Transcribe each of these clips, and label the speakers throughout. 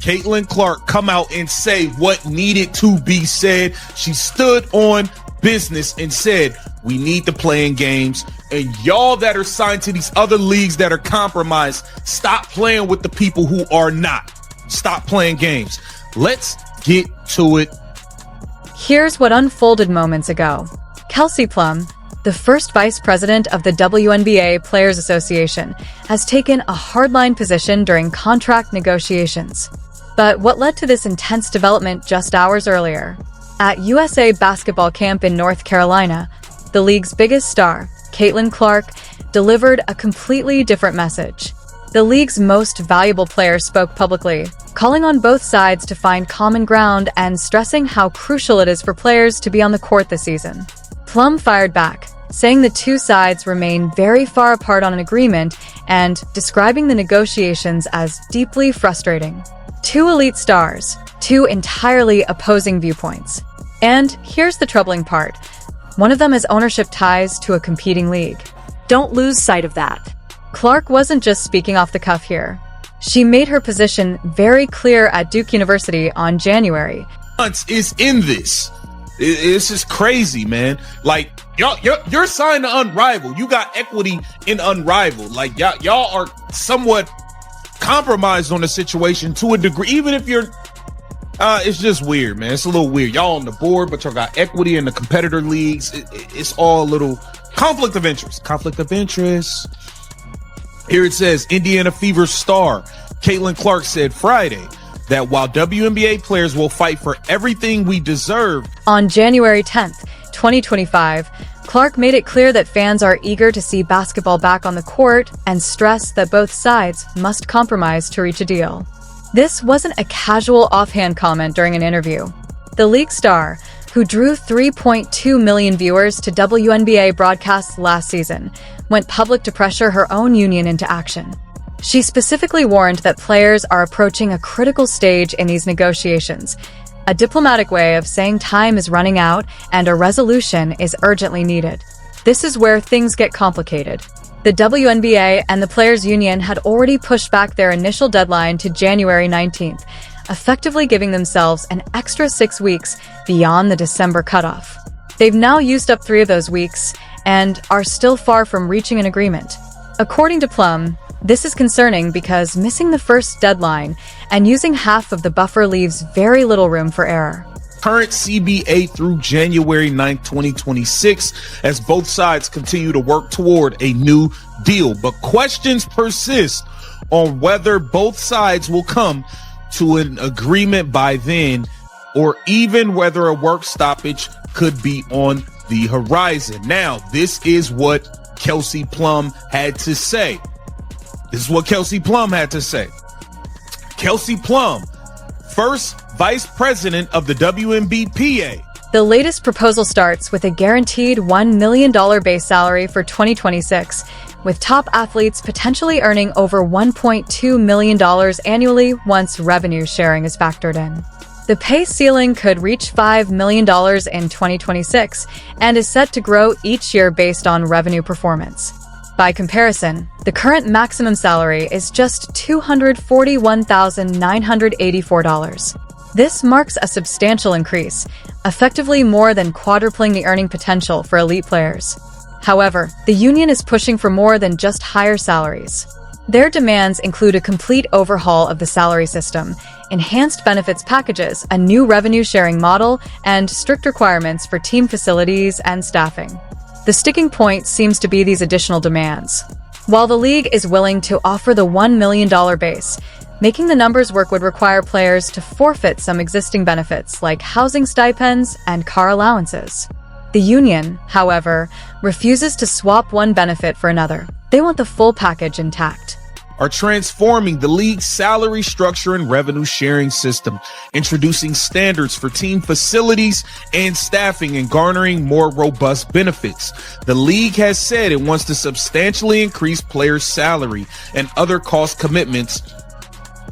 Speaker 1: Caitlin Clark come out and say what needed to be said. She stood on business and said, we need to play in games. And y'all that are signed to these other leagues that are compromised, stop playing with the people who are not. Stop playing games. Let's get to it.
Speaker 2: Here's what unfolded moments ago. Kelsey Plum, the first vice president of the WNBA Players Association, has taken a hardline position during contract negotiations. But what led to this intense development just hours earlier? At USA Basketball Camp in North Carolina, the league's biggest star, Caitlin Clark, delivered a completely different message. The league's most valuable player spoke publicly, calling on both sides to find common ground and stressing how crucial it is for players to be on the court this season. Plum fired back, saying the two sides remain very far apart on an agreement and describing the negotiations as deeply frustrating. Two elite stars, two entirely opposing viewpoints. And here's the troubling part. One of them has ownership ties to a competing league. Don't lose sight of that. Clark wasn't just speaking off the cuff here. She made her position very clear at Duke University on January.
Speaker 1: Is in this. It's just crazy, man. Like, you're signed to Unrivaled. You got equity in Unrivaled. Like, y'all are somewhat compromised on the situation to a degree, even if you're it's just weird, man. It's a little weird. Y'all on the board, but y'all got equity in the competitor leagues. It's all a little conflict of interest. Here it says, Indiana Fever star Caitlin Clark said Friday that while WNBA players will fight for everything we deserve.
Speaker 2: On January 10th, 2025, Clark made it clear that fans are eager to see basketball back on the court and stressed that both sides must compromise to reach a deal. This wasn't a casual offhand comment during an interview. The league star, who drew 3.2 million viewers to WNBA broadcasts last season, went public to pressure her own union into action. She specifically warned that players are approaching a critical stage in these negotiations, a diplomatic way of saying time is running out and a resolution is urgently needed. This is where things get complicated. The WNBA and the Players Union had already pushed back their initial deadline to January 19th, effectively giving themselves an extra 6 weeks beyond the December cutoff. They've now used up 3 of those weeks and are still far from reaching an agreement. According to Plum, this is concerning because missing the first deadline and using half of the buffer leaves very little room for error.
Speaker 1: Current CBA through January 9th, 2026, as both sides continue to work toward a new deal. But questions persist on whether both sides will come to an agreement by then, or even whether a work stoppage could be on the horizon. Now, this is what Kelsey Plum had to say. Kelsey Plum, first vice president of the WNBA.
Speaker 2: The latest proposal starts with a guaranteed $1 million base salary for 2026, with top athletes potentially earning over $1.2 million annually once revenue sharing is factored in. The pay ceiling could reach $5 million in 2026 and is set to grow each year based on revenue performance. By comparison, the current maximum salary is just $241,984. This marks a substantial increase, effectively more than quadrupling the earning potential for elite players. However, the union is pushing for more than just higher salaries. Their demands include a complete overhaul of the salary system, enhanced benefits packages, a new revenue-sharing model, and strict requirements for team facilities and staffing. The sticking point seems to be these additional demands. While the league is willing to offer the $1 million base, making the numbers work would require players to forfeit some existing benefits like housing stipends and car allowances. The union, however, refuses to swap one benefit for another. They want the full package intact.
Speaker 1: Are transforming the league's salary structure and revenue sharing system, introducing standards for team facilities and staffing, and garnering more robust benefits. The league has said it wants to substantially increase players' salary and other cost commitments,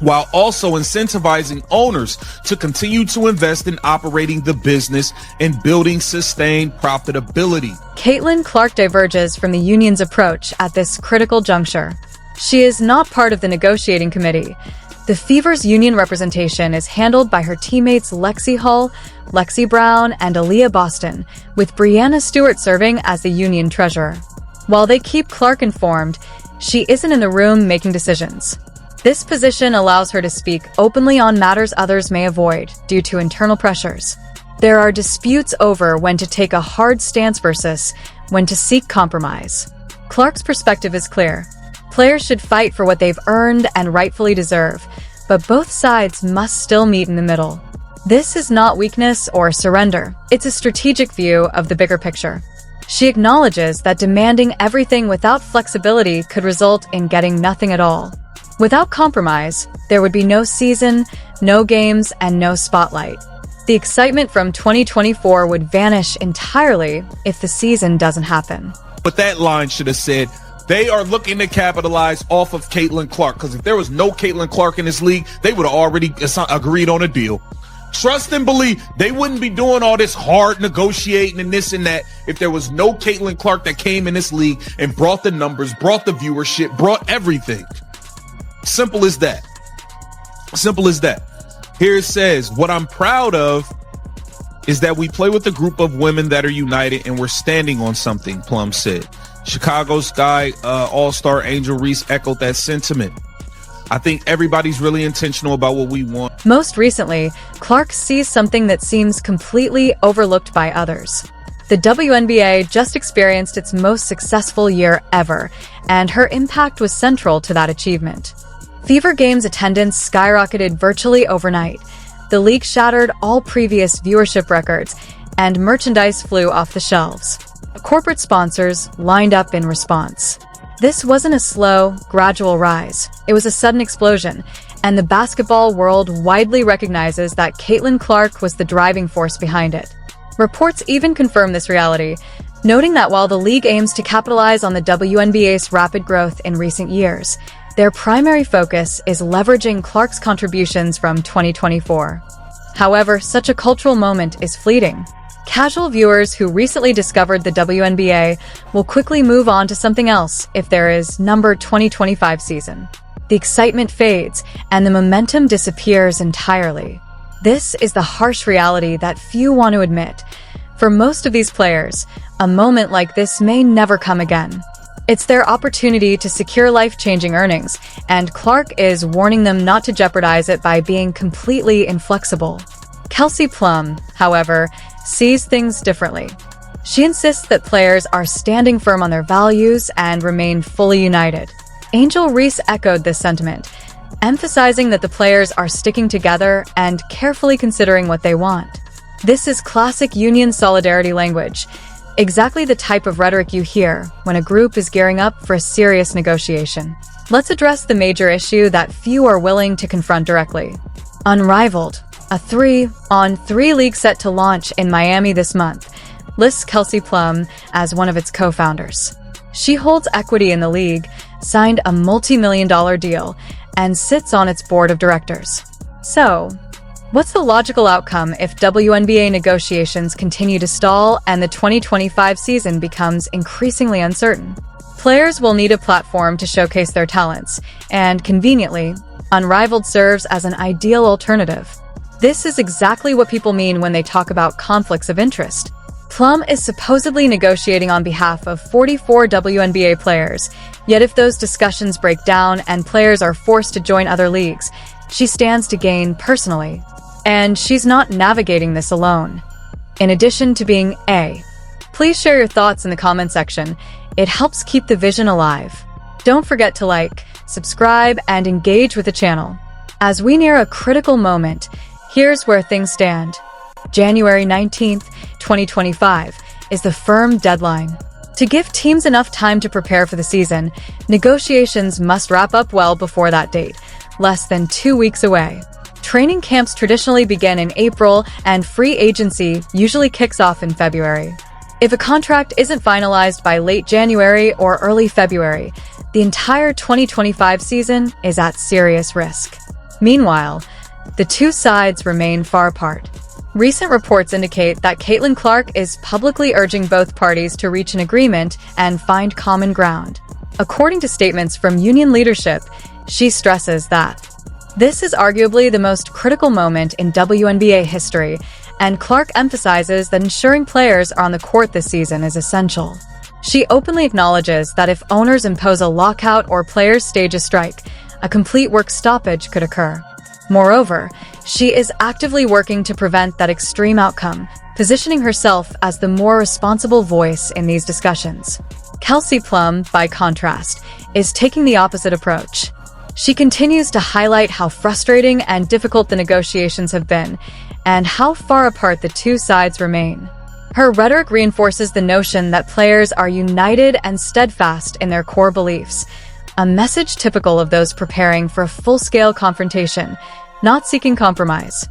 Speaker 1: while also incentivizing owners to continue to invest in operating the business and building sustained profitability.
Speaker 2: Caitlin Clark diverges from the union's approach at this critical juncture. She is not part of the negotiating committee, The Fever's union representation is handled by her teammates Lexi Hull, Lexi Brown, and Aaliyah Boston, with Brianna Stewart serving as the union treasurer. While they keep Clark informed, she isn't in the room making decisions. This position allows her to speak openly on matters others may avoid due to internal pressures. There are disputes over when to take a hard stance versus when to seek compromise. Clark's perspective is clear. Players should fight for what they've earned and rightfully deserve, but both sides must still meet in the middle. This is not weakness or surrender. It's a strategic view of the bigger picture. She acknowledges that demanding everything without flexibility could result in getting nothing at all. Without compromise, there would be no season, no games, and no spotlight. The excitement from 2024 would vanish entirely if the season doesn't happen.
Speaker 1: But that line should have said, they are looking to capitalize off of Caitlin Clark, because if there was no Caitlin Clark in this league, they would have already agreed on a deal. Trust and believe they wouldn't be doing all this hard negotiating and this and that if there was no Caitlin Clark that came in this league and brought the numbers, brought the viewership, brought everything. Simple as that. Simple as that. Here it says, what I'm proud of is that we play with a group of women that are united and we're standing on something, Plum said. Chicago Sky All-Star Angel Reese echoed that sentiment. I think everybody's really intentional about what we want.
Speaker 2: Most recently, Clark sees something that seems completely overlooked by others. The WNBA just experienced its most successful year ever, and her impact was central to that achievement. Fever Games attendance skyrocketed virtually overnight. The league shattered all previous viewership records, and merchandise flew off the shelves. Corporate sponsors lined up in response. This wasn't a slow, gradual rise. It was a sudden explosion, and the basketball world widely recognizes that Caitlin Clark was the driving force behind it. Reports even confirm this reality, noting that while the league aims to capitalize on the WNBA's rapid growth in recent years, their primary focus is leveraging Clark's contributions from 2024. However, such a cultural moment is fleeting. Casual viewers who recently discovered the WNBA will quickly move on to something else if there is number 2025 season. The excitement fades and the momentum disappears entirely. This is the harsh reality that few want to admit. For most of these players, a moment like this may never come again. It's their opportunity to secure life-changing earnings, and Clark is warning them not to jeopardize it by being completely inflexible. Kelsey Plum, however, sees things differently. She insists that players are standing firm on their values and remain fully united. Angel Reese echoed this sentiment, emphasizing that the players are sticking together and carefully considering what they want. This is classic union solidarity language, exactly the type of rhetoric you hear when a group is gearing up for a serious negotiation. Let's address the major issue that few are willing to confront directly. Unrivaled, a 3-on-3 league set to launch in Miami this month, lists Kelsey Plum as one of its co-founders. She holds equity in the league, signed a multi-million-dollar deal, and sits on its board of directors. So, what's the logical outcome if WNBA negotiations continue to stall and the 2025 season becomes increasingly uncertain? Players will need a platform to showcase their talents, and conveniently, Unrivaled serves as an ideal alternative. This is exactly what people mean when they talk about conflicts of interest. Plum is supposedly negotiating on behalf of 44 WNBA players, yet if those discussions break down and players are forced to join other leagues, she stands to gain personally. And she's not navigating this alone. In addition to being please share your thoughts in the comment section. It helps keep the vision alive. Don't forget to like, subscribe, and engage with the channel. As we near a critical moment, here's where things stand. January 19th, 2025 is the firm deadline. To give teams enough time to prepare for the season, negotiations must wrap up well before that date, less than 2 weeks away. Training camps traditionally begin in April, and free agency usually kicks off in February. If a contract isn't finalized by late January or early February, the entire 2025 season is at serious risk. Meanwhile, the two sides remain far apart. Recent reports indicate that Caitlin Clark is publicly urging both parties to reach an agreement and find common ground. According to statements from union leadership, she stresses that This is arguably the most critical moment in WNBA history, and Clark emphasizes that ensuring players are on the court this season is essential. She openly acknowledges that if owners impose a lockout or players stage a strike, a complete work stoppage could occur. Moreover, she is actively working to prevent that extreme outcome, positioning herself as the more responsible voice in these discussions. Kelsey Plum, by contrast, is taking the opposite approach. She continues to highlight how frustrating and difficult the negotiations have been, and how far apart the two sides remain. Her rhetoric reinforces the notion that players are united and steadfast in their core beliefs, a message typical of those preparing for a full-scale confrontation, not seeking compromise.